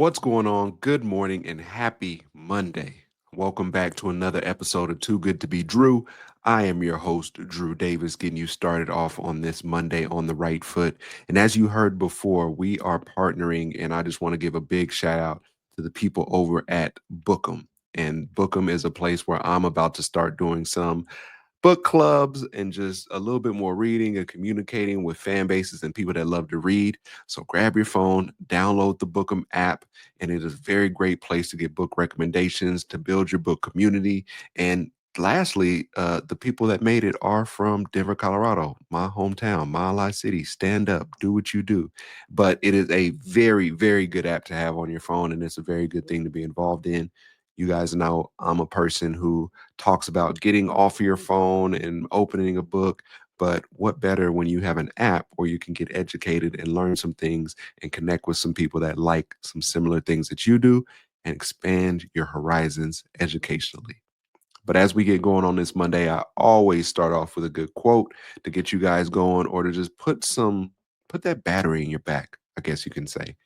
What's going on? Good morning and happy Monday. Welcome back to another episode of Too Good to Be Drew. I am your host, Drew Davis, getting you started off on this Monday on the right foot. And as you heard before, we are partnering, and I just want to give a big shout out to the people over at Bookem. And Bookem is a place where I'm about to start doing some book clubs and just a little bit more reading and communicating with fan bases and people that love to read. So grab your phone, download the Bookem app, and it is a very great place to get book recommendations, to build your book community. And lastly, the people that made it are from Denver, Colorado, my hometown, Mile High City. Stand up, do what you do. But it is a very, very good app to have on your phone, and it's a very good thing to be involved in. You guys know I'm a person who talks about getting off of your phone and opening a book. But what better when you have an app where you can get educated and learn some things and connect with some people that like some similar things that you do and expand your horizons educationally. But as we get going on this Monday, I always start off with a good quote to get you guys going or to just put that battery in your back, I guess you can say.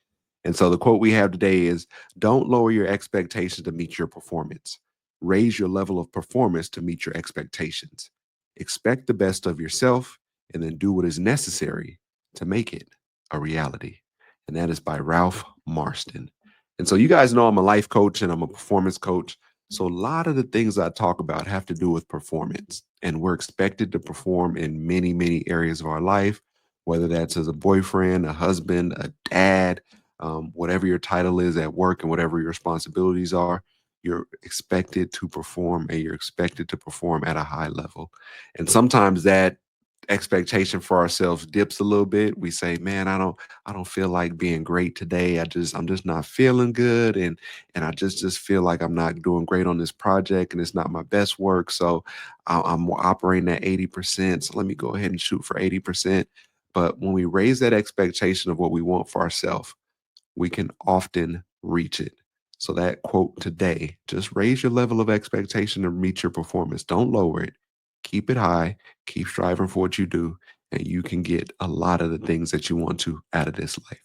And so the quote we have today is: don't lower your expectations to meet your performance. Raise your level of performance to meet your expectations. Expect the best of yourself and then do what is necessary to make it a reality. And that is by Ralph Marston. And so you guys know I'm a life coach and I'm a performance coach. So a lot of the things I talk about have to do with performance. And we're expected to perform in many, many areas of our life, whether that's as a boyfriend, a husband, a dad, whatever your title is at work and whatever your responsibilities are, you're expected to perform and you're expected to perform at a high level. And sometimes that expectation for ourselves dips a little bit. We say, man, I don't feel like being great today. I'm just not feeling good. And I just feel like I'm not doing great on this project and it's not my best work. So I'm operating at 80%. So let me go ahead and shoot for 80%. But when we raise that expectation of what we want for ourselves, we can often reach it. So that quote today: just raise your level of expectation to meet your performance. Don't lower it. Keep it high. Keep striving for what you do, and you can get a lot of the things that you want to out of this life.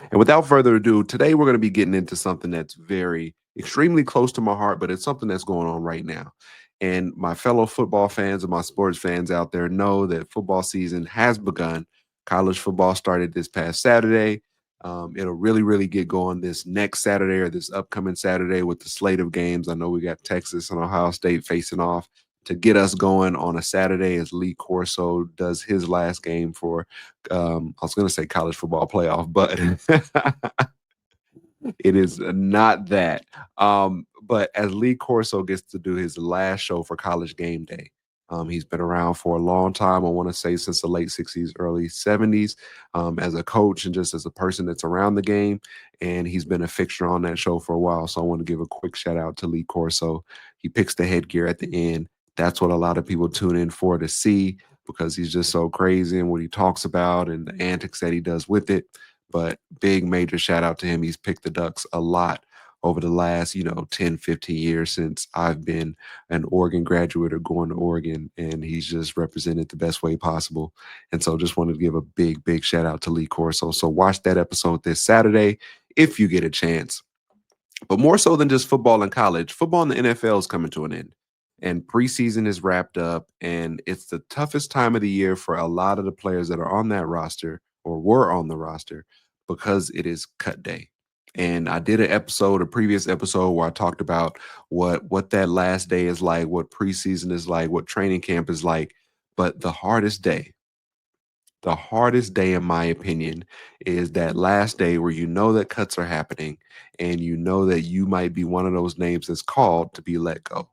And without further ado, today we're going to be getting into something that's very extremely close to my heart, but it's something that's going on right now. And my fellow football fans and my sports fans out there know that football season has begun. College football started this past Saturday. It'll really, really get going this next Saturday or this upcoming Saturday with the slate of games. I know we got Texas and Ohio State facing off to get us going on a Saturday as Lee Corso does his last game for I was going to say college football playoff, but it is not that. But as Lee Corso gets to do his last show for College Game Day, he's been around for a long time. I want to say since the late 60s, early 70s, as a coach and just as a person that's around the game. And he's been a fixture on that show for a while. So I want to give a quick shout out to Lee Corso. He picks the headgear at the end. That's what a lot of people tune in for to see because he's just so crazy and what he talks about and the antics that he does with it. But big major shout out to him. He's picked the Ducks a lot over the last, 10, 15 years since I've been an Oregon graduate or going to Oregon. And he's just represented the best way possible. And so just wanted to give a big, big shout out to Lee Corso. So watch that episode this Saturday if you get a chance. But more so than just football and college, football in the NFL is coming to an end. And preseason is wrapped up, and it's the toughest time of the year for a lot of the players that are on that roster or were on the roster because it is cut day. And I did a previous episode where I talked about what that last day is like, what preseason is like, what training camp is like. But the hardest day, in my opinion, is that last day where you know that cuts are happening and you know that you might be one of those names that's called to be let go.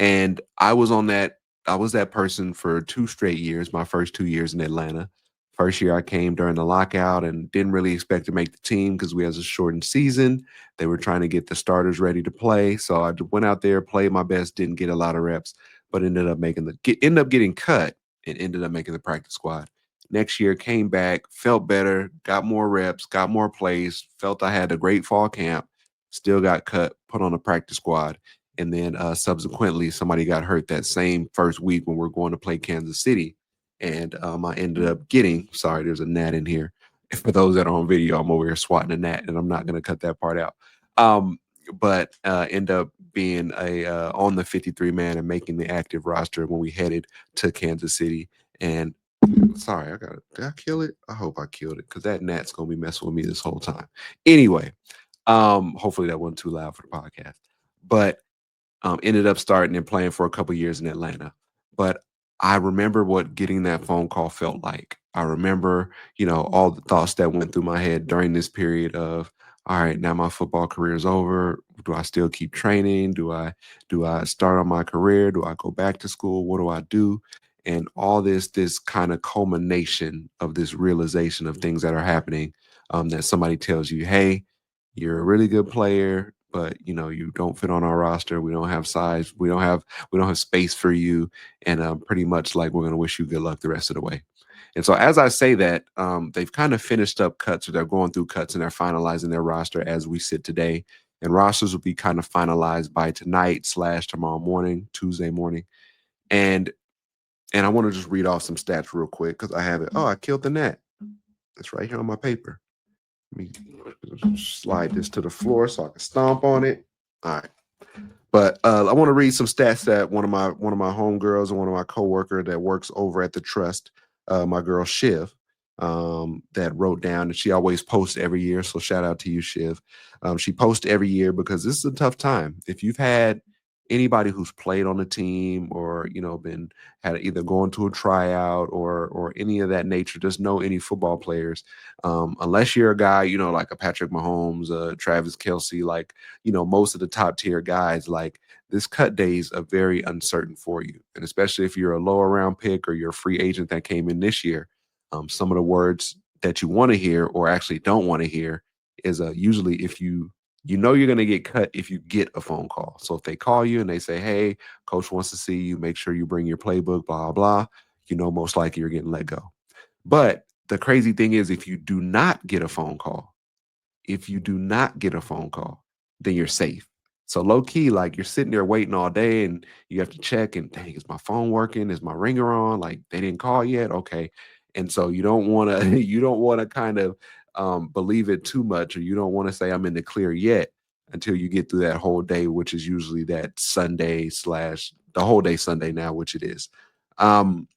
And I was that person for 2 straight years, my first 2 years in Atlanta. First year I came during the lockout and didn't really expect to make the team because we had a shortened season. They were trying to get the starters ready to play. So I went out there, played my best, didn't get a lot of reps, but ended up getting cut and ended up making the practice squad. Next year came back, felt better, got more reps, got more plays, felt I had a great fall camp, still got cut, put on a practice squad. And then subsequently, somebody got hurt that same first week when we are going to play Kansas City. And I ended up getting, sorry, there's a gnat in here. For those that are on video, I'm over here swatting a gnat, and I'm not going to cut that part out. Um, but end up being a on the 53 man and making the active roster when we headed to Kansas City. And sorry, did I kill it? I hope I killed it because that gnat's gonna be messing with me this whole time. Anyway, hopefully that wasn't too loud for the podcast. But ended up starting and playing for a couple years in Atlanta. But I remember what getting that phone call felt like. I remember, all the thoughts that went through my head during this period of, all right, now my football career is over. Do I still keep training? Do I start on my career? Do I go back to school? What do I do? And all this kind of culmination of this realization of things that are happening, that somebody tells you, hey, you're a really good player, but you don't fit on our roster. We don't have size. We don't have space for you, and pretty much like we're gonna wish you good luck the rest of the way. And so as I say that, they've kind of finished up cuts, or they're going through cuts, and they're finalizing their roster as we sit today. And rosters will be kind of finalized by tonight/tomorrow morning, Tuesday morning. And I want to just read off some stats real quick because I have it. Oh, I killed the net. It's right here on my paper. Let me slide this to the floor so I can stomp on it. All right. But I want to read some stats that one of my homegirls and one of my coworker that works over at the trust, my girl Shiv, that wrote down, and she always posts every year. So shout out to you, Shiv. She posts every year because this is a tough time. If you've had anybody who's played on the team, or been had either going to a tryout or any of that nature, just know any football players, unless you're a guy like a Patrick Mahomes, Travis Kelsey, like most of the top tier guys, like this cut days are very uncertain for you. And especially if you're a lower round pick or you're a free agent that came in this year, some of the words that you want to hear or actually don't want to hear is usually if you're going to get cut if you get a phone call. So if they call you and they say, hey, coach wants to see you, make sure you bring your playbook, blah, blah, most likely you're getting let go. But the crazy thing is, if you do not get a phone call, then you're safe. So low key, like you're sitting there waiting all day and you have to check and dang, is my phone working? Is my ringer on? Like they didn't call yet. Okay. And so you don't want to, you don't want to kind of believe it too much, or you don't want to say I'm in the clear yet until you get through that whole day, which is usually that Sunday slash the whole day Sunday now, which it is. Um,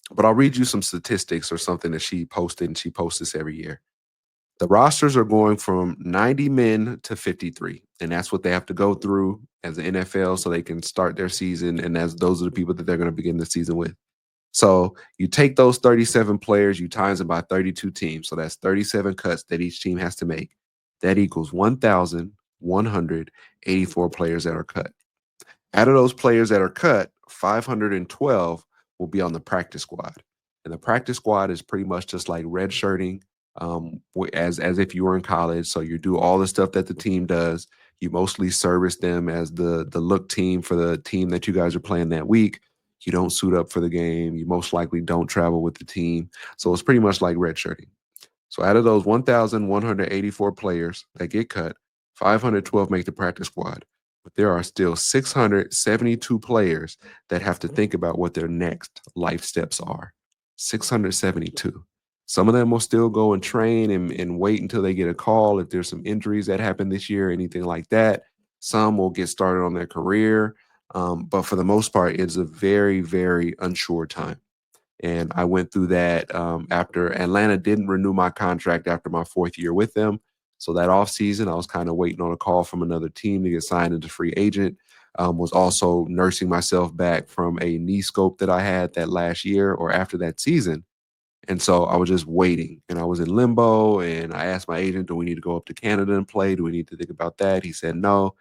but I'll read you some statistics or something that she posted, and she posts this every year. The rosters are going from 90 men to 53, and that's what they have to go through as the NFL so they can start their season. And as those are the people that they're going to begin the season with. So you take those 37 players, you times them by 32 teams. So that's 37 cuts that each team has to make. That equals 1,184 players that are cut. Out of those players that are cut, 512 will be on the practice squad. And the practice squad is pretty much just like redshirting, as if you were in college. So you do all the stuff that the team does. You mostly service them as the look team for the team that you guys are playing that week. You don't suit up for the game. You most likely don't travel with the team. So it's pretty much like redshirting. So out of those 1,184 players that get cut, 512 make the practice squad. But there are still 672 players that have to think about what their next life steps are. 672. Some of them will still go and train and wait until they get a call if there's some injuries that happen this year, anything like that. Some will get started on their career. But for the most part, it's a very, very unsure time. And I went through that after Atlanta didn't renew my contract after my fourth year with them. So that offseason, I was kind of waiting on a call from another team to get signed into free agent. Was also nursing myself back from a knee scope that I had that last year or after that season. And so I was just waiting, and I was in limbo, and I asked my agent, do we need to go up to Canada and play? Do we need to think about that? He said no.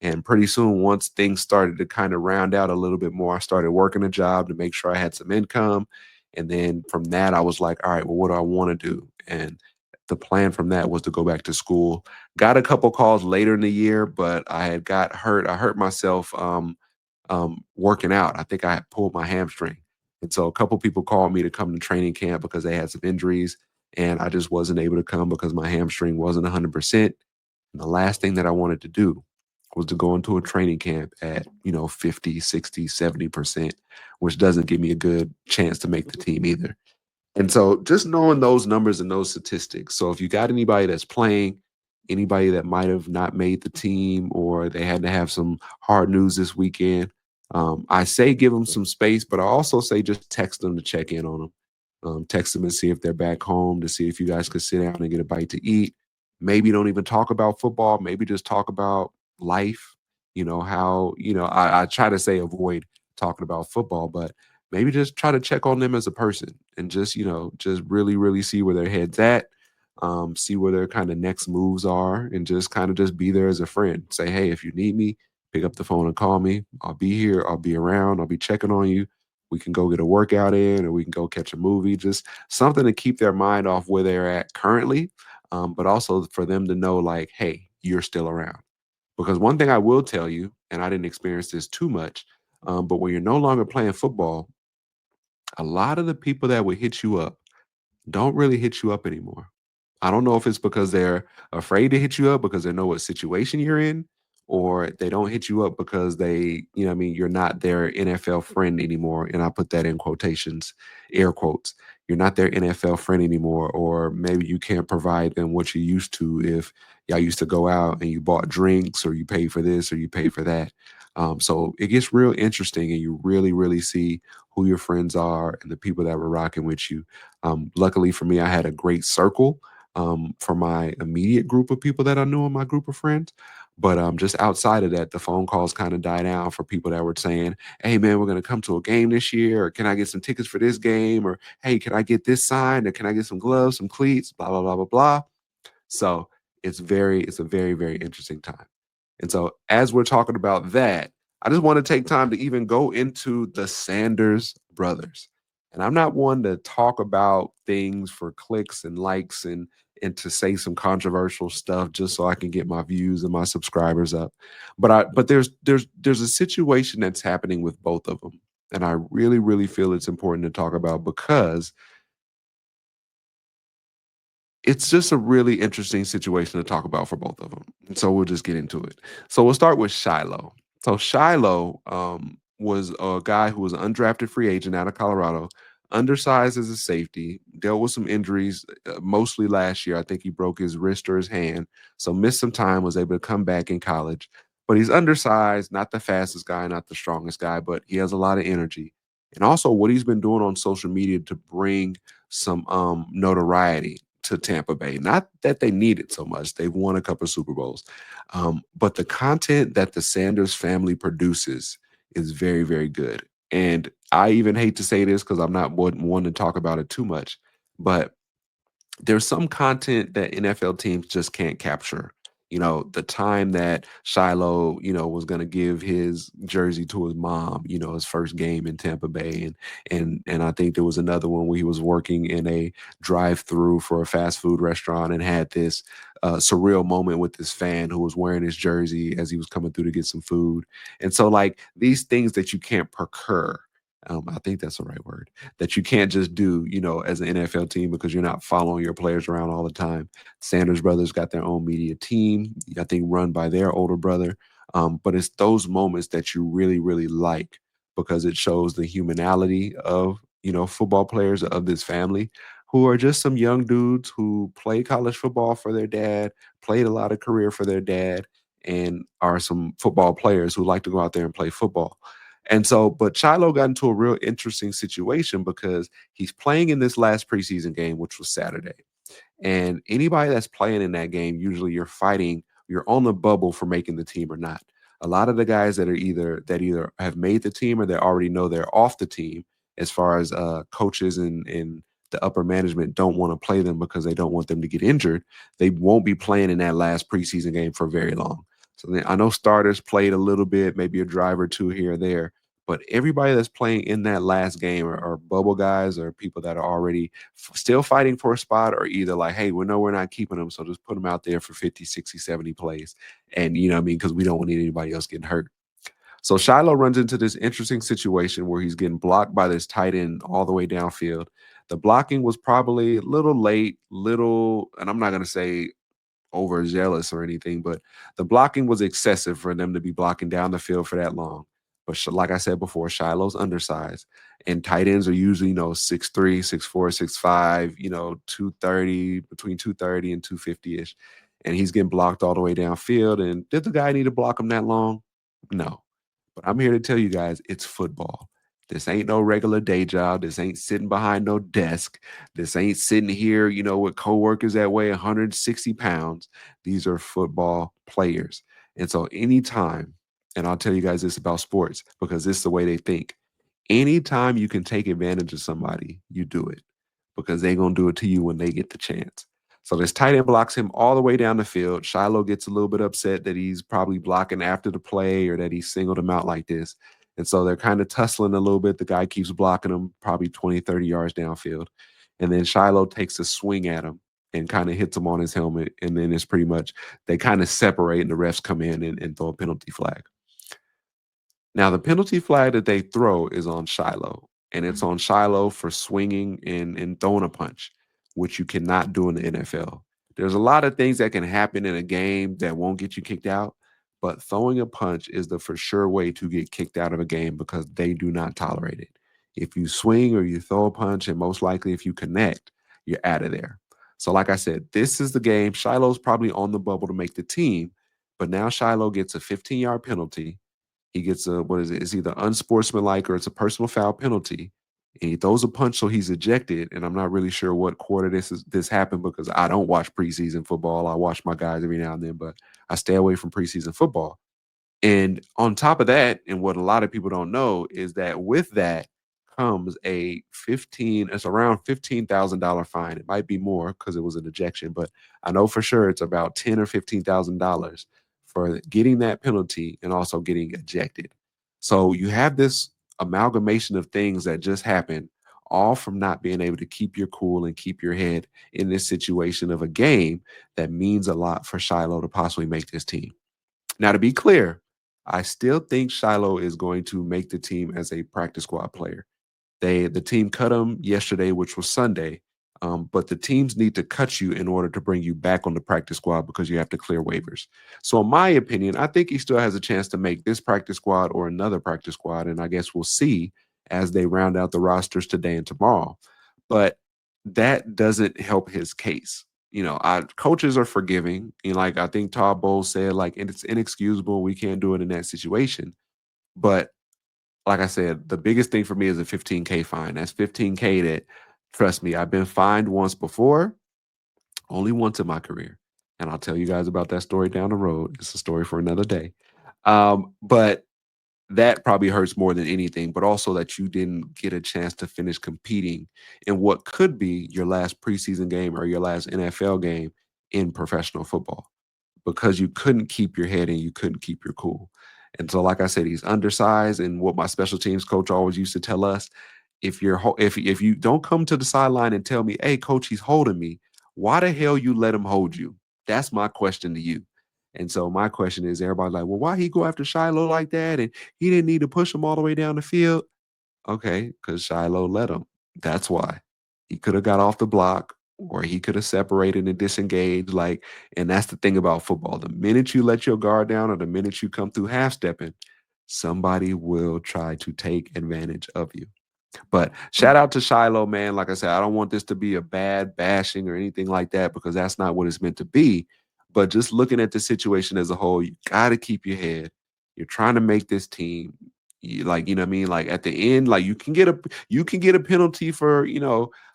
And pretty soon, once things started to kind of round out a little bit more, I started working a job to make sure I had some income. And then from that, I was like, all right, well, what do I want to do? And the plan from that was to go back to school. Got a couple calls later in the year, but I had got hurt. I hurt myself working out. I think I had pulled my hamstring. And so a couple people called me to come to training camp because they had some injuries. And I just wasn't able to come because my hamstring wasn't 100%. And the last thing that I wanted to do was to go into a training camp at, 50, 60, 70%, which doesn't give me a good chance to make the team either. And so just knowing those numbers and those statistics. So if you got anybody that's playing, anybody that might have not made the team or they had to have some hard news this weekend, I say give them some space, but I also say just text them to check in on them. Text them and see if they're back home to see if you guys could sit down and get a bite to eat. Maybe don't even talk about football. Maybe just talk about life. How, I try to say avoid talking about football, but maybe just try to check on them as a person and just just really really see where their heads at, see where their kind of next moves are, and just kind of just be there as a friend. Say, hey, if you need me, pick up the phone and call me. I'll be here, I'll be around, I'll be checking on you. We can go get a workout in, or we can go catch a movie. Just something to keep their mind off where they're at currently, but also for them to know, like, hey, you're still around. Because one thing I will tell you, and I didn't experience this too much, but when you're no longer playing football, a lot of the people that would hit you up don't really hit you up anymore. I don't know if it's because they're afraid to hit you up because they know what situation you're in, or they don't hit you up because they, what I mean, you're not their NFL friend anymore. And I put that in quotations, air quotes. You're not their NFL friend anymore, or maybe you can't provide them what you used to if y'all used to go out and you bought drinks or you paid for this or you paid for that. So it gets real interesting and you really, really see who your friends are and the people that were rocking with you. Luckily for me, I had a great circle for my immediate group of people that I knew in my group of friends. But just outside of that, the phone calls kind of died down for people that were saying, hey, man, we're going to come to a game this year. Or can I get some tickets for this game? Or hey, can I get this signed? Or can I get some gloves, some cleats, blah, blah, blah, blah, blah. So it's a very, very interesting time. And so, as we're talking about that, I just want to take time to even go into the Sanders brothers. And I'm not one to talk about things for clicks and likes and to say some controversial stuff just so I can get my views and my subscribers up. But there's a situation that's happening with both of them. And I really, really feel it's important to talk about because it's just a really interesting situation to talk about for both of them. And so we'll just get into it. So we'll start with Shilo. So Shilo was a guy who was an undrafted free agent out of Colorado, undersized as a safety, dealt with some injuries, mostly last year. I think he broke his wrist or his hand, so missed some time, was able to come back in college. But he's undersized, not the fastest guy, not the strongest guy, but he has a lot of energy. And also what he's been doing on social media to bring some notoriety to Tampa Bay. Not that they need it so much. They've won a couple of Super Bowls. But the content that the Sanders family produces is very, very good. And I even hate to say this because I'm not one to talk about it too much, but there's some content that NFL teams just can't capture. The time that Shiloh, was going to give his jersey to his mom, his first game in Tampa Bay, and I think there was another one where he was working in a drive-through for a fast food restaurant and had this surreal moment with this fan who was wearing his jersey as he was coming through to get some food. And so, like these things that you can't procure. I think that's the right word that you can't just do, as an NFL team because you're not following your players around all the time. Sanders brothers got their own media team, I think run by their older brother. But it's those moments that you really, really like because it shows the humanality of, football players of this family who are just some young dudes who play college football for their dad, played a lot of career for their dad, and are some football players who like to go out there and play football. And so, but Shiloh got into a real interesting situation because he's playing in this last preseason game, which was Saturday. And anybody that's playing in that game, usually you're on the bubble for making the team or not. A lot of the guys that either have made the team or they already know they're off the team, as far as coaches and the upper management don't want to play them because they don't want them to get injured. They won't be playing in that last preseason game for very long. So then I know starters played a little bit, maybe a drive or two here or there, but everybody that's playing in that last game are bubble guys or people that are already still fighting for a spot, or either like, hey, we know we're not keeping them, so just put them out there for 50, 60, 70 plays. And you know what I mean? Because we don't need anybody else getting hurt. So Shiloh runs into this interesting situation where he's getting blocked by this tight end all the way downfield. The blocking was probably a little late, and I'm not going to say overzealous or anything, but the blocking was excessive for them to be blocking down the field for that long. But like I said before, Shiloh's undersized, and tight ends are usually 6'3", 6'4", 6'5", 230, between 230 and 250 ish, and he's getting blocked all the way downfield. And did the guy need to block him that long? No. But I'm here to tell you guys, it's football. This ain't no regular day job. This ain't sitting behind no desk. This ain't sitting here, with coworkers that weigh 160 pounds. These are football players. And so anytime, and I'll tell you guys this about sports because this is the way they think. Anytime you can take advantage of somebody, you do it because they're going to do it to you when they get the chance. So this tight end blocks him all the way down the field. Shiloh gets a little bit upset that he's probably blocking after the play or that he singled him out like this. And so they're kind of tussling a little bit. The guy keeps blocking him probably 20, 30 yards downfield. And then Shiloh takes a swing at him and kind of hits him on his helmet. And then it's pretty much they kind of separate and the refs come in and throw a penalty flag. Now, the penalty flag that they throw is on Shilo, and it's on Shilo for swinging and throwing a punch, which you cannot do in the NFL. There's a lot of things that can happen in a game that won't get you kicked out, but throwing a punch is the for sure way to get kicked out of a game because they do not tolerate it. If you swing or you throw a punch, and most likely if you connect, you're out of there. So, like I said, this is the game. Shiloh's probably on the bubble to make the team, but now Shiloh gets a 15-yard penalty. He gets a what is it? It's either unsportsmanlike or it's a personal foul penalty. And he throws a punch, so he's ejected. And I'm not really sure what quarter this happened because I don't watch preseason football. I watch my guys every now and then, but I stay away from preseason football. And on top of that, and what a lot of people don't know is that with that comes it's around $15,000 fine. It might be more because it was an ejection, but I know for sure it's about $10 or $15,000 for getting that penalty and also getting ejected. So you have this amalgamation of things that just happened, all from not being able to keep your cool and keep your head in this situation of a game that means a lot for Shiloh to possibly make this team. Now, to be clear, I still think Shiloh is going to make the team as a practice squad player. The team cut him yesterday, which was Sunday. But the teams need to cut you in order to bring you back on the practice squad because you have to clear waivers. So, in my opinion, I think he still has a chance to make this practice squad or another practice squad, and I guess we'll see as they round out the rosters today and tomorrow. But that doesn't help his case. Coaches are forgiving. Like I think Todd Bowles said, like it's inexcusable. We can't do it in that situation. But like I said, the biggest thing for me is a 15K fine. That's 15K that, trust me, I've been fined once before, only once in my career. And I'll tell you guys about that story down the road. It's a story for another day. But that probably hurts more than anything, but also that you didn't get a chance to finish competing in what could be your last preseason game or your last NFL game in professional football because you couldn't keep your head and you couldn't keep your cool. And so, like I said, he's undersized. And what my special teams coach always used to tell us, if you don't come to the sideline and tell me, "Hey, coach, he's holding me," why the hell you let him hold you? That's my question to you. And so my question is, everybody like, well, why he go after Shiloh like that? And he didn't need to push him all the way down the field. Okay, because Shiloh let him. That's why. He could have got off the block or he could have separated and disengaged. And that's the thing about football. The minute you let your guard down or the minute you come through half stepping, somebody will try to take advantage of you. But shout out to Shiloh, man. Like I said, I don't want this to be a bad bashing or anything like that because that's not what it's meant to be. But just looking at the situation as a whole, you got to keep your head. You're trying to make this team. You know what I mean? Like at the end, like you can get a penalty for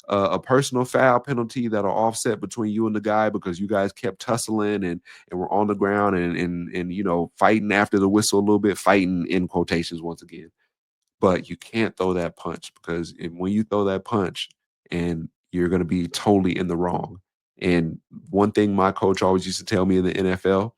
a personal foul penalty that'll offset between you and the guy because you guys kept tussling and were on the ground and fighting after the whistle a little bit, fighting in quotations once again. But you can't throw that punch because when you throw that punch and you're going to be totally in the wrong. And one thing my coach always used to tell me in the NFL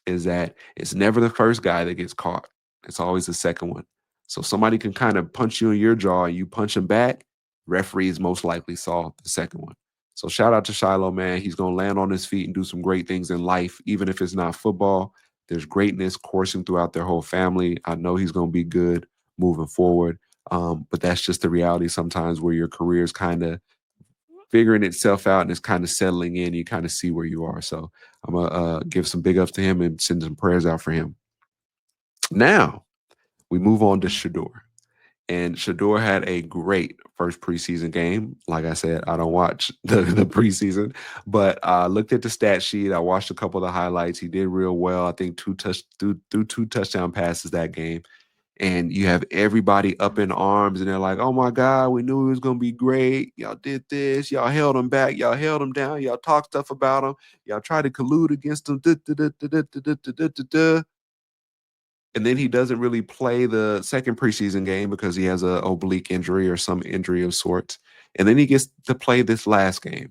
is that it's never the first guy that gets caught. It's always the second one. So somebody can kind of punch you in your jaw and you punch him back. Referees most likely saw the second one. So shout out to Shiloh, man. He's going to land on his feet and do some great things in life, even if it's not football. There's greatness coursing throughout their whole family. I know he's going to be good moving forward. But that's just the reality sometimes where your career is kind of figuring itself out and it's kind of settling in. You kind of see where you are. So I'm going to give some big ups to him and send some prayers out for him. Now, We move on to Shedeur. And Shedeur had a great first preseason game. Like I said, I don't watch the preseason, but I looked at the stat sheet. I watched a couple of the highlights. He did real well. I think threw two touchdown passes that game. And you have everybody up in arms, and they're like, "Oh my God, we knew he was gonna be great. Y'all did this. Y'all held him back. Y'all held him down. Y'all talked stuff about him. Y'all tried to collude against him." And then he doesn't really play the second preseason game because he has a oblique injury or some injury of sorts. And then he gets to play this last game,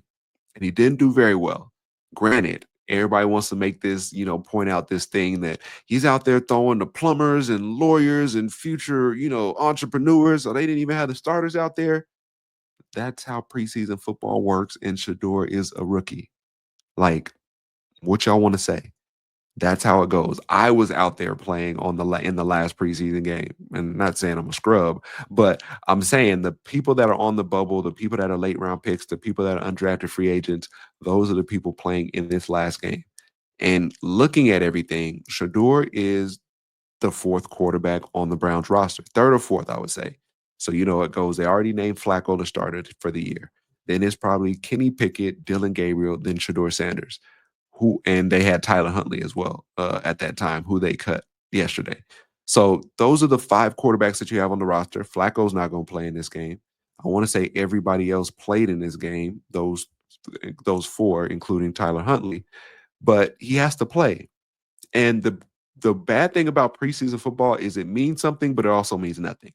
and he didn't do very well. Granted, everybody wants to make this, point out this thing that he's out there throwing the plumbers and lawyers and future, entrepreneurs. So they didn't even have the starters out there. That's how preseason football works. And Shedeur is a rookie. Like, what y'all want to say? That's how it goes. I was out there playing in the last preseason game, and not saying I'm a scrub, but I'm saying the people that are on the bubble, the people that are late round picks, the people that are undrafted free agents, those are the people playing in this last game. And looking at everything, Shedeur is the fourth quarterback on the Browns roster, third or fourth, I would say. So you know it goes. They already named Flacco the starter for the year. Then it's probably Kenny Pickett, Dylan Gabriel, then Shedeur Sanders, and they had Tyler Huntley as well at that time, who they cut yesterday. So those are the five quarterbacks that you have on the roster. Flacco's not going to play in this game. I want to say everybody else played in this game. Those four, including Tyler Huntley, but he has to play. And the bad thing about preseason football is it means something, but it also means nothing.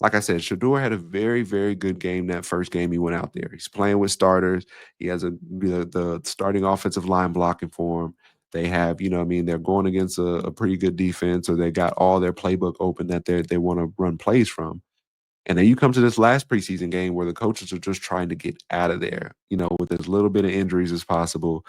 Like I said, Shedeur had a very, very good game that first game he went out there. He's playing with starters. He has the starting offensive line blocking for him. They have, they're going against a pretty good defense, or they got all their playbook open that they want to run plays from. And then you come to this last preseason game where the coaches are just trying to get out of there, with as little bit of injuries as possible.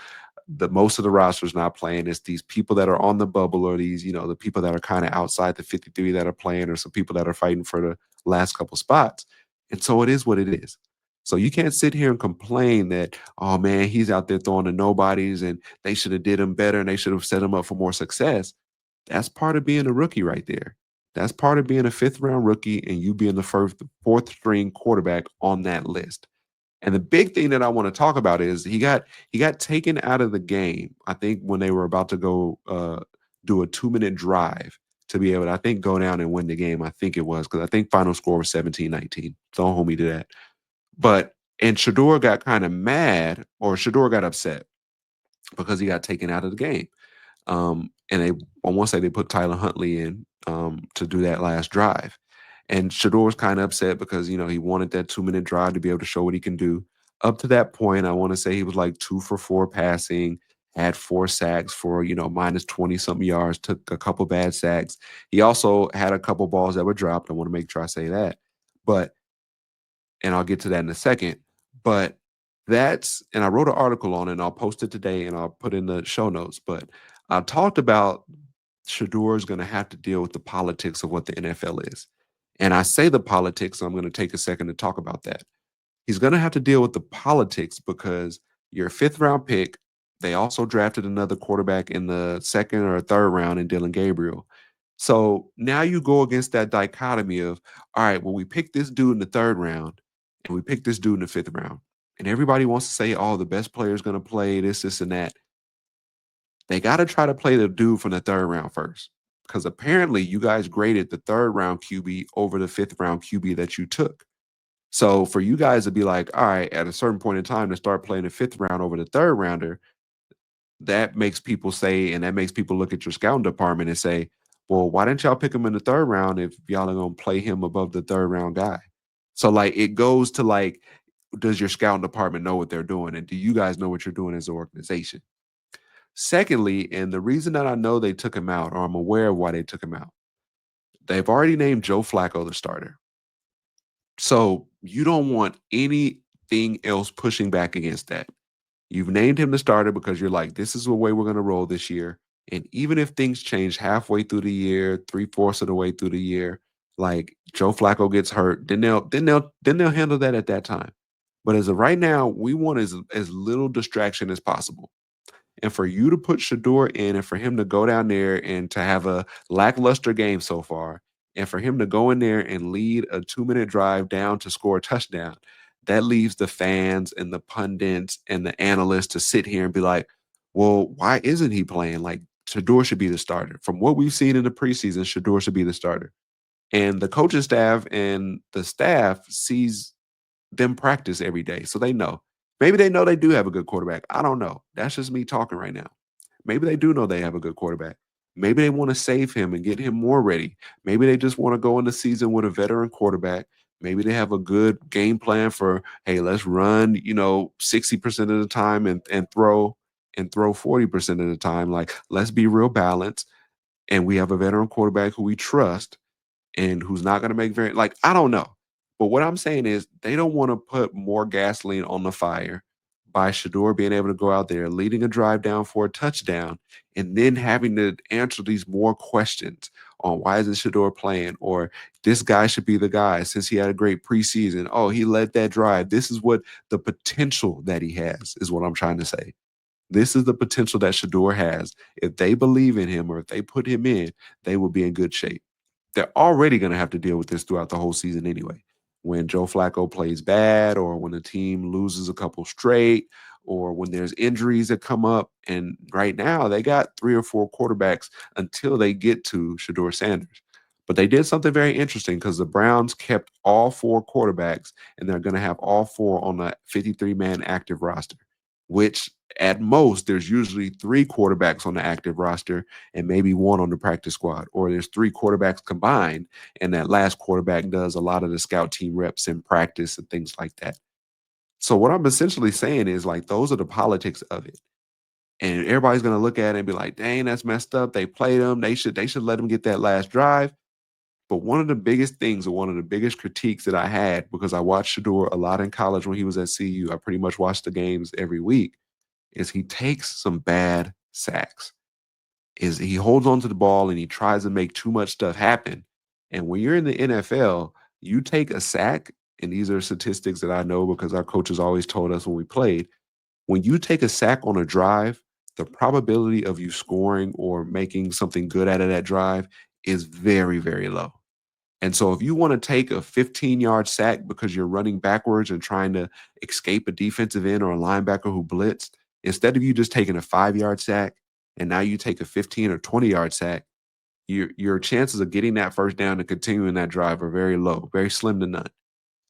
Most of the roster's not playing. It's these people that are on the bubble, or these, the people that are kind of outside the 53 that are playing, or some people that are fighting for the last couple spots. And so it is what it is. So you can't sit here and complain that, oh man, he's out there throwing to nobodies and they should have did him better and they should have set him up for more success. That's part of being a rookie right there. That's part of being a fifth round rookie and you being the fourth string quarterback on that list. And the big thing that I want to talk about is he got taken out of the game. I think when they were about to go do a 2-minute drive to be able to, I think, go down and win the game. I think it was because I think final score was 17-19. Don't hold me to that. But and Shedeur got kind of mad, or Shedeur got upset because he got taken out of the game. And on one side they put Tyler Huntley in to do that last drive. And Shedeur was kind of upset because, he wanted that 2-minute drive to be able to show what he can do. Up to that point, I want to say he was like 2 for 4 passing, had 4 sacks for, minus 20 something yards, took a couple bad sacks. He also had a couple balls that were dropped. I want to make sure I say that. But, and I'll get to that in a second. But and I wrote an article on it, and I'll post it today and I'll put in the show notes. But I talked about Shedeur is going to have to deal with the politics of what the NFL is. And I say the politics, so I'm going to take a second to talk about that. He's going to have to deal with the politics because you're a fifth round pick. They also drafted another quarterback in the second or third round in Dylan Gabriel. So now you go against that dichotomy of, all right, well, we picked this dude in the third round and we picked this dude in the fifth round. And everybody wants to say, oh, the best player is going to play this, and that. They got to try to play the dude from the third round first. Because apparently you guys graded the third round QB over the fifth round QB that you took. So for you guys to be like, all right, at a certain point in time to start playing the fifth round over the third rounder, that makes people say, and that makes people look at your scouting department and say, well, why didn't y'all pick him in the third round if y'all are going to play him above the third round guy? So like it goes to like, does your scouting department know what they're doing? And do you guys know what you're doing as an organization? Secondly, and the reason that I know they took him out, or I'm aware of why they took him out, they've already named Joe Flacco the starter. So you don't want anything else pushing back against that. You've named him the starter because you're like, this is the way we're going to roll this year. And even if things change halfway through the year, 3/4 of the way through the year, like Joe Flacco gets hurt, then they'll handle that at that time. But as of right now, we want as little distraction as possible. And for you to put Shedeur in and for him to go down there and to have a lackluster game so far And for him to go in there and lead a 2-minute drive down to score a touchdown, that leaves the fans and the pundits and the analysts to sit here and be like, well, why isn't he playing? Like, Shedeur should be the starter. From what we've seen in the preseason, Shedeur should be the starter. And the coaching staff and the staff sees them practice every day. So they know. Maybe they know they do have a good quarterback. I don't know. That's just me talking right now. Maybe they do know they have a good quarterback. Maybe they want to save him and get him more ready. Maybe they just want to go in the season with a veteran quarterback. Maybe they have a good game plan for, hey, let's run, 60% of the time and throw 40% of the time. Like, let's be real balanced. And we have a veteran quarterback who we trust and who's not going to make very like I don't know. But what I'm saying is they don't want to put more gasoline on the fire by Shedeur being able to go out there, leading a drive down for a touchdown, and then having to answer these more questions on why isn't Shedeur playing, or this guy should be the guy since he had a great preseason. Oh, he led that drive. This is what the potential that he has is what I'm trying to say. This is the potential that Shedeur has. If they believe in him or if they put him in, they will be in good shape. They're already going to have to deal with this throughout the whole season anyway. When Joe Flacco plays bad, or when the team loses a couple straight, or when there's injuries that come up. And right now, they got 3 or 4 quarterbacks until they get to Shedeur Sanders. But they did something very interesting because the Browns kept all 4 quarterbacks, and they're going to have all 4 on a 53-man active roster, which at most, there's usually 3 quarterbacks on the active roster and maybe 1 on the practice squad, or there's 3 quarterbacks combined, and that last quarterback does a lot of the scout team reps in practice and things like that. So what I'm essentially saying is like those are the politics of it. And everybody's gonna look at it and be like, dang, that's messed up. They played them. They should let them get that last drive. But one of the biggest things, or one of the biggest critiques that I had, because I watched Shedeur a lot in college when he was at CU, I pretty much watched the games every week, is he takes some bad sacks. Is he holds on to the ball and he tries to make too much stuff happen. And when you're in the NFL, you take a sack, and these are statistics that I know because our coaches always told us when we played. When you take a sack on a drive, the probability of you scoring or making something good out of that drive is very, very low. And so if you want to take a 15-yard sack because you're running backwards and trying to escape a defensive end or a linebacker who blitzed, instead of you just taking a 5-yard sack and now you take a 15 or 20-yard sack, your chances of getting that first down and continuing that drive are very low, very slim to none.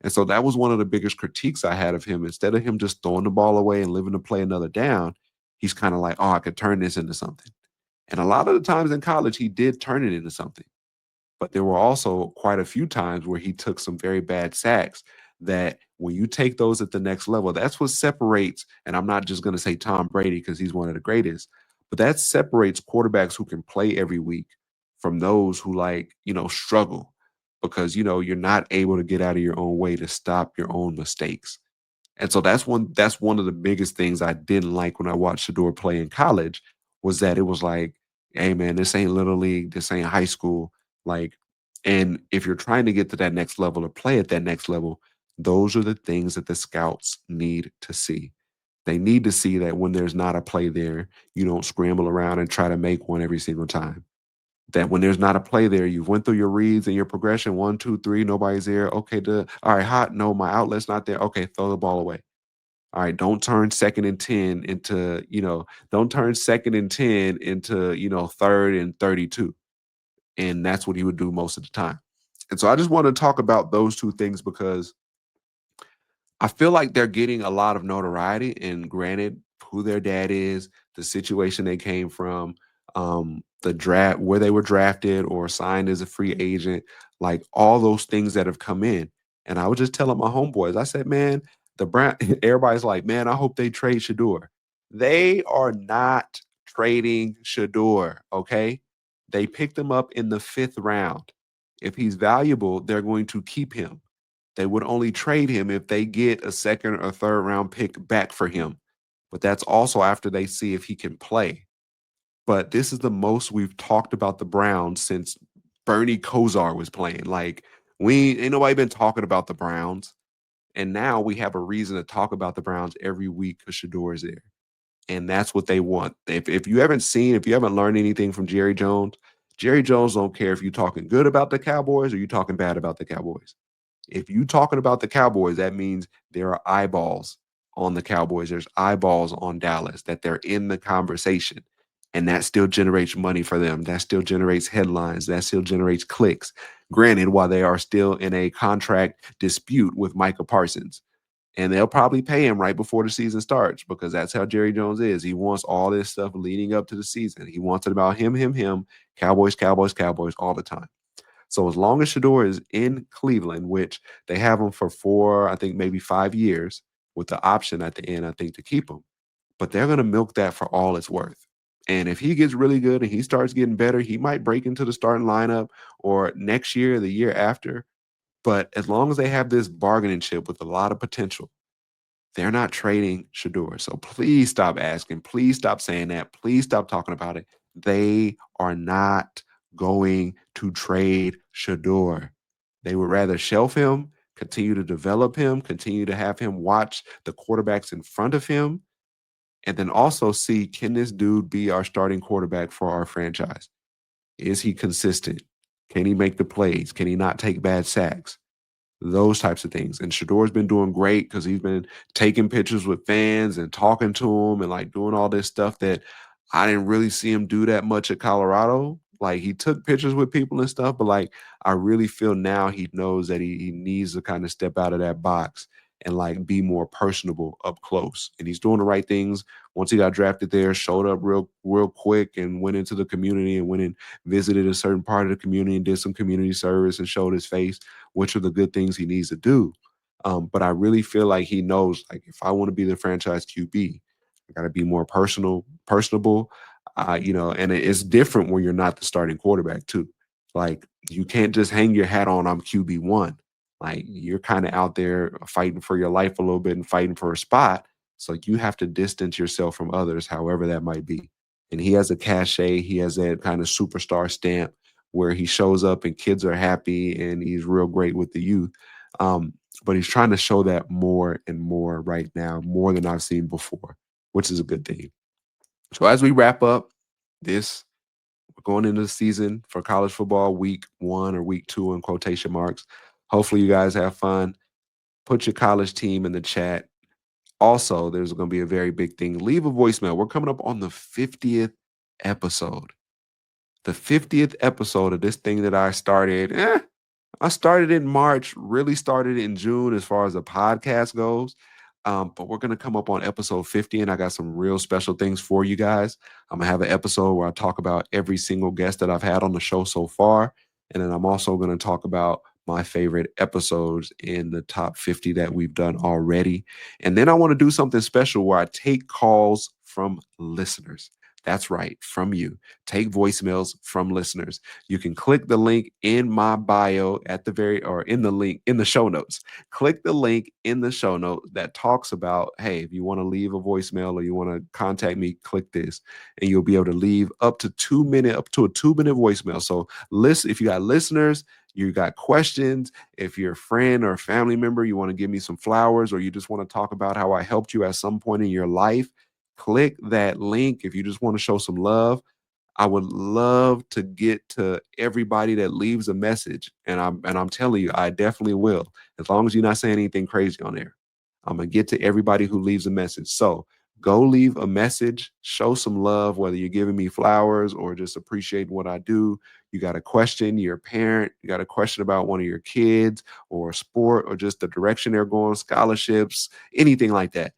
And so that was one of the biggest critiques I had of him. Instead of him just throwing the ball away and living to play another down, he's kind of like, oh, I could turn this into something. And a lot of the times in college, he did turn it into something. But there were also quite a few times where he took some very bad sacks that when you take those at the next level, that's what separates, and I'm not just going to say Tom Brady because he's one of the greatest, but that separates quarterbacks who can play every week from those who struggle because, you're not able to get out of your own way to stop your own mistakes. And so that's one of the biggest things I didn't like when I watched Shedeur play in college was that it was like, hey man, this ain't little league, this ain't high school. Like, and if you're trying to get to that next level or play at that next level, those are the things that the scouts need to see. They need to see that when there's not a play there, you don't scramble around and try to make one every single time. That when there's not a play there, you've went through your reads and your progression, 1, 2, 3, nobody's there. Okay, all right, hot. No, my outlet's not there. Okay, throw the ball away. All right, don't turn 2nd and 10 into, don't turn 2nd and 10 into, 3rd and 32. And that's what he would do most of the time. And so I just want to talk about those 2 things because I feel like they're getting a lot of notoriety, and granted, who their dad is, the situation they came from, the draft, where they were drafted or signed as a free agent, like all those things that have come in. And I was just telling my homeboys, I said, man, the Brown, everybody's like, man, I hope they trade Shedeur. They are not trading Shedeur, okay? They picked him up in the 5th round. If he's valuable, they're going to keep him. They would only trade him if they get a 2nd or 3rd round pick back for him. But that's also after they see if he can play. But this is the most we've talked about the Browns since Bernie Kosar was playing. Like, we ain't nobody been talking about the Browns. And now we have a reason to talk about the Browns every week because Shedeur is there. And that's what they want. If you haven't learned anything from Jerry Jones, Jerry Jones don't care if you're talking good about the Cowboys or you talking bad about the Cowboys. If you talking about the Cowboys, that means there are eyeballs on the Cowboys. There's eyeballs on Dallas that they're in the conversation. And that still generates money for them. That still generates headlines. That still generates clicks. Granted, while they are still in a contract dispute with Micah Parsons. And they'll probably pay him right before the season starts because that's how Jerry Jones is. He wants all this stuff leading up to the season. He wants it about him, Cowboys, Cowboys, Cowboys all the time. So as long as Shedeur is in Cleveland, which they have him for 4, I think maybe 5 years, with the option at the end, I think, to keep him. But they're going to milk that for all it's worth. And if he gets really good and he starts getting better, he might break into the starting lineup or next year, the year after. But as long as they have this bargaining chip with a lot of potential, they're not trading Shedeur. So please stop asking. Please stop saying that. Please stop talking about it. They are not going to trade Shedeur. They would rather shelf him, continue to develop him, continue to have him watch the quarterbacks in front of him, and then also see, can this dude be our starting quarterback for our franchise? Is he consistent? Can he make the plays? Can he not take bad sacks? Those types of things. And Shadeur's been doing great because he's been taking pictures with fans and talking to them and like doing all this stuff that I didn't really see him do that much at Colorado. Like he took pictures with people and stuff, but like I really feel now he knows that he needs to kind of step out of that box and like be more personable up close. And he's doing the right things. Once he got drafted there, showed up real quick and went into the community and went and visited a certain part of the community and did some community service and showed his face, which are the good things he needs to do. But I really feel like he knows, like, if I want to be the franchise QB, I got to be more personable. And it's different when you're not the starting quarterback too. Like you can't just hang your hat on I'm QB1. Like you're kind of out there fighting for your life a little bit and fighting for a spot. So you have to distance yourself from others, however that might be. And he has a cachet. He has that kind of superstar stamp where he shows up and kids are happy and he's real great with the youth. Um, but he's trying to show that more and more right now, more than I've seen before, which is a good thing. So as we wrap up this, we're going into the season for college football, week 1 or week 2 in quotation marks. Hopefully you guys have fun. Put your college team in the chat. Also, there's going to be a very big thing. Leave a voicemail. We're coming up on the 50th episode. The 50th episode of this thing that I started. I started in March, really started in June as far as the podcast goes. But we're going to come up on episode 50, and I got some real special things for you guys. I'm going to have an episode where I talk about every single guest that I've had on the show so far. And then I'm also going to talk about my favorite episodes in the top 50 that we've done already. And then I want to do something special where I take calls from listeners. That's right, from you. Take voicemails from listeners. You can click the link in my bio at the very, or in the link in the show notes. Click the link in the show note that talks about, hey, if you want to leave a voicemail or you want to contact me, click this, and you'll be able to leave up to a 2-minute voicemail. So listen, if you got listeners, you got questions, if you're a friend or a family member, you want to give me some flowers, or you just want to talk about how I helped you at some point in your life, click that link. If you just want to show some love, I would love to get to everybody that leaves a message. And I'm telling you, I definitely will. As long as you're not saying anything crazy on there. I'm gonna get to everybody who leaves a message. So go leave a message, show some love, whether you're giving me flowers or just appreciate what I do. You got a question, you're a parent, you got a question about one of your kids or a sport or just the direction they're going, scholarships, anything like that.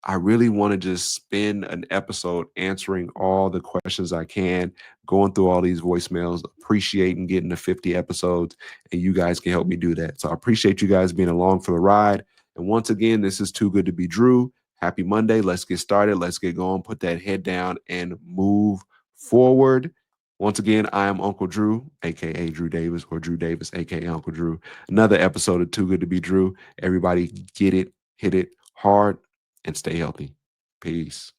I really want to just spend an episode answering all the questions I can, going through all these voicemails, appreciating getting to 50 episodes, and you guys can help me do that. So I appreciate you guys being along for the ride. And once again, this is Too Good to Be Drew. Happy Monday. Let's get started. Let's get going. Put that head down and move forward. Once again, I am Uncle Drew, aka Drew Davis, or Drew Davis, aka Uncle Drew. Another episode of Too Good to Be Drew. Everybody get it, hit it hard, and stay healthy. Peace.